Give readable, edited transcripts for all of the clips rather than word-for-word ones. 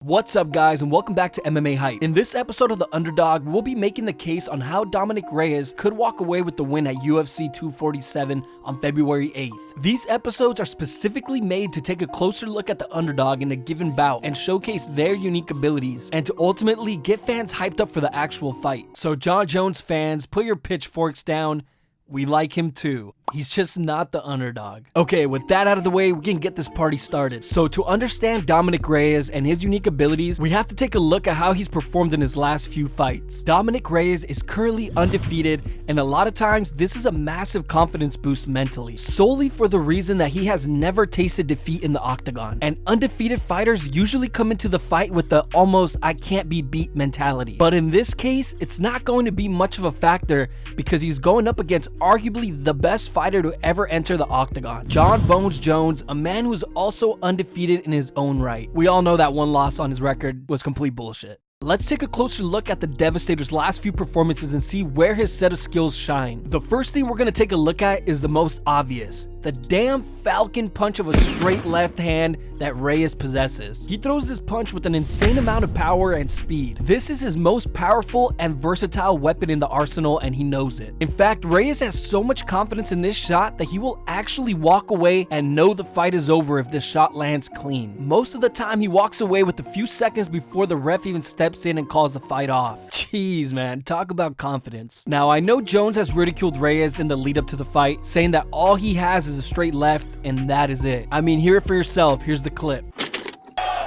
What's up guys, and welcome back to MMA Hype. In this episode of the Underdog, we'll be making the case on how Dominick Reyes could walk away with the win at UFC 247 on February 8th. These episodes are specifically made to take a closer look at the underdog in a given bout and showcase their unique abilities, and to ultimately get fans hyped up for the actual fight. So Jon Jones fans, put your pitchforks down. We like him too. He's just not the underdog. Okay, with that out of the way, we can get this party started. So to understand Dominick Reyes and his unique abilities, we have to take a look at how he's performed in his last few fights. Dominick Reyes is currently undefeated, and a lot of times this is a massive confidence boost mentally, solely for the reason that he has never tasted defeat in the octagon. And undefeated fighters usually come into the fight with the almost I can't be beat mentality. But in this case, it's not going to be much of a factor because he's going up against arguably the best fighter to ever enter the octagon, Jon Bones Jones, a man who's also undefeated in his own right. We all know that one loss on his record was complete bullshit. Let's take a closer look at the Devastator's last few performances and see where his set of skills shine. The first thing we're going to take a look at is the most obvious. The damn Falcon Punch of a straight left hand that Reyes possesses. He throws this punch with an insane amount of power and speed. This is his most powerful and versatile weapon in the arsenal, and he knows it. In fact, Reyes has so much confidence in this shot that he will actually walk away and know the fight is over if this shot lands clean. Most of the time, he walks away with a few seconds before the ref even steps in and calls the fight off. Jeez, man, talk about confidence. Now, I know Jones has ridiculed Reyes in the lead up to the fight, saying that all he has is a straight left, and that is it. I mean, hear it for yourself. Here's the clip.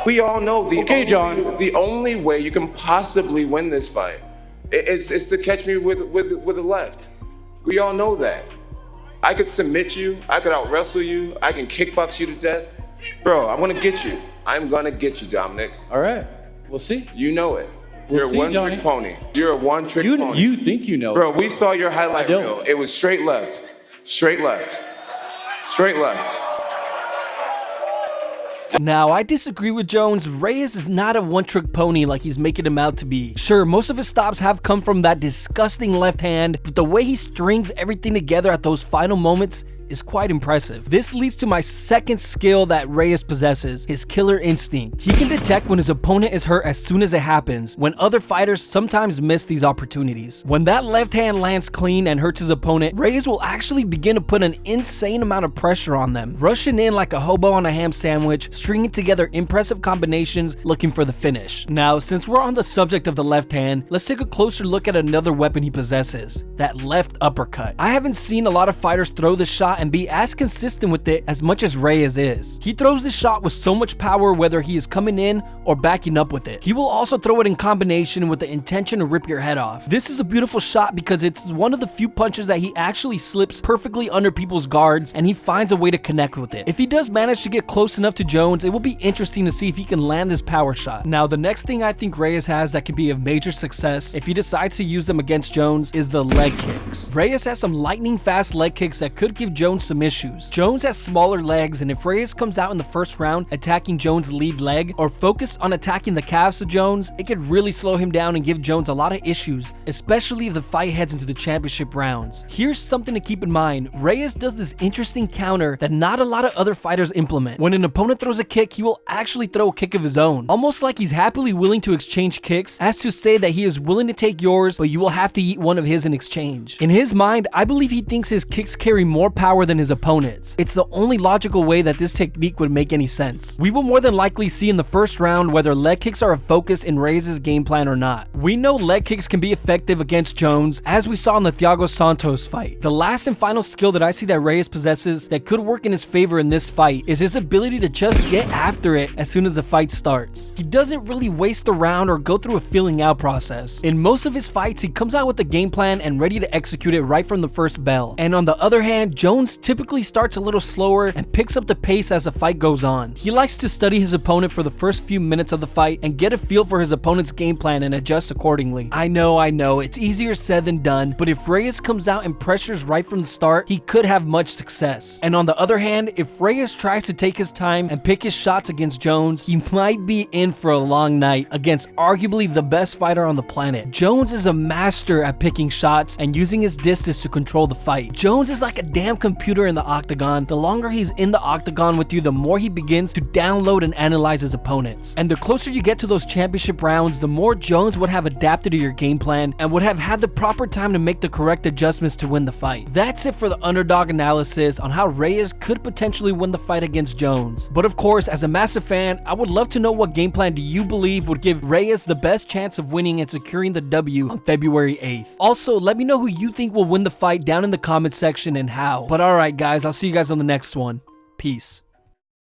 We all know the only way you can possibly win this fight is to catch me with the left. We all know that. I could submit you, I could out wrestle you, I can kickbox you to death. Bro, I'm gonna get you. I'm gonna get you, Dominick. All right, we'll see. You know it. We'll You're a one-trick pony. You're a one-trick pony. You think you know. Bro, we saw your highlight reel. It was straight left, straight left, straight left. Now, I disagree with Jones. Reyes is not a one-trick pony like he's making him out to be. Sure, most of his stops have come from that disgusting left hand, but the way he strings everything together at those final moments is quite impressive. This leads to my second skill that Reyes possesses, his killer instinct. He can detect when his opponent is hurt as soon as it happens, when other fighters sometimes miss these opportunities. When that left hand lands clean and hurts his opponent, Reyes will actually begin to put an insane amount of pressure on them, rushing in like a hobo on a ham sandwich, stringing together impressive combinations looking for the finish. Now, since we're on the subject of the left hand, let's take a closer look at another weapon he possesses, that left uppercut. I haven't seen a lot of fighters throw this shot and be as consistent with it as much as Reyes is. He throws this shot with so much power whether he is coming in or backing up with it. He will also throw it in combination with the intention to rip your head off. This is a beautiful shot because it's one of the few punches that he actually slips perfectly under people's guards and he finds a way to connect with it. If he does manage to get close enough to Jones, it will be interesting to see if he can land this power shot. Now, the next thing I think Reyes has that can be of major success if he decides to use them against Jones is the leg kicks. Reyes has some lightning fast leg kicks that could give Jones some issues. Jones has smaller legs, and if Reyes comes out in the first round attacking Jones' lead leg or focused on attacking the calves of Jones, it could really slow him down and give Jones a lot of issues, especially if the fight heads into the championship rounds. Here's something to keep in mind. Reyes does this interesting counter that not a lot of other fighters implement. When an opponent throws a kick, he will actually throw a kick of his own, almost like he's happily willing to exchange kicks, as to say that he is willing to take yours, but you will have to eat one of his in exchange. In his mind, I believe he thinks his kicks carry more power than his opponents. It's the only logical way that this technique would make any sense. We will more than likely see in the first round whether leg kicks are a focus in Reyes' game plan or not. We know leg kicks can be effective against Jones, as we saw in the Thiago Santos fight. The last and final skill that I see that Reyes possesses that could work in his favor in this fight is his ability to just get after it as soon as the fight starts. He doesn't really waste the round or go through a feeling out process. In most of his fights, he comes out with a game plan and ready to execute it right from the first bell. And on the other hand, Jones typically starts a little slower and picks up the pace as the fight goes on. He likes to study his opponent for the first few minutes of the fight and get a feel for his opponent's game plan and adjust accordingly. I know, it's easier said than done, but if Reyes comes out and pressures right from the start, he could have much success. And on the other hand, if Reyes tries to take his time and pick his shots against Jones, he might be in in for a long night against arguably the best fighter on the planet. Jones is a master at picking shots and using his distance to control the fight. Jones is like a damn computer in the octagon. The longer he's in the octagon with you, the more he begins to download and analyze his opponents. And the closer you get to those championship rounds, the more Jones would have adapted to your game plan and would have had the proper time to make the correct adjustments to win the fight. That's it for the underdog analysis on how Reyes could potentially win the fight against Jones. But of course, as a massive fan, I would love to know what game plan do you believe would give Reyes the best chance of winning and securing the W on February 8th. Also, let me know who you think will win the fight down in the comment section and how. But alright guys, I'll see you guys on the next one. Peace.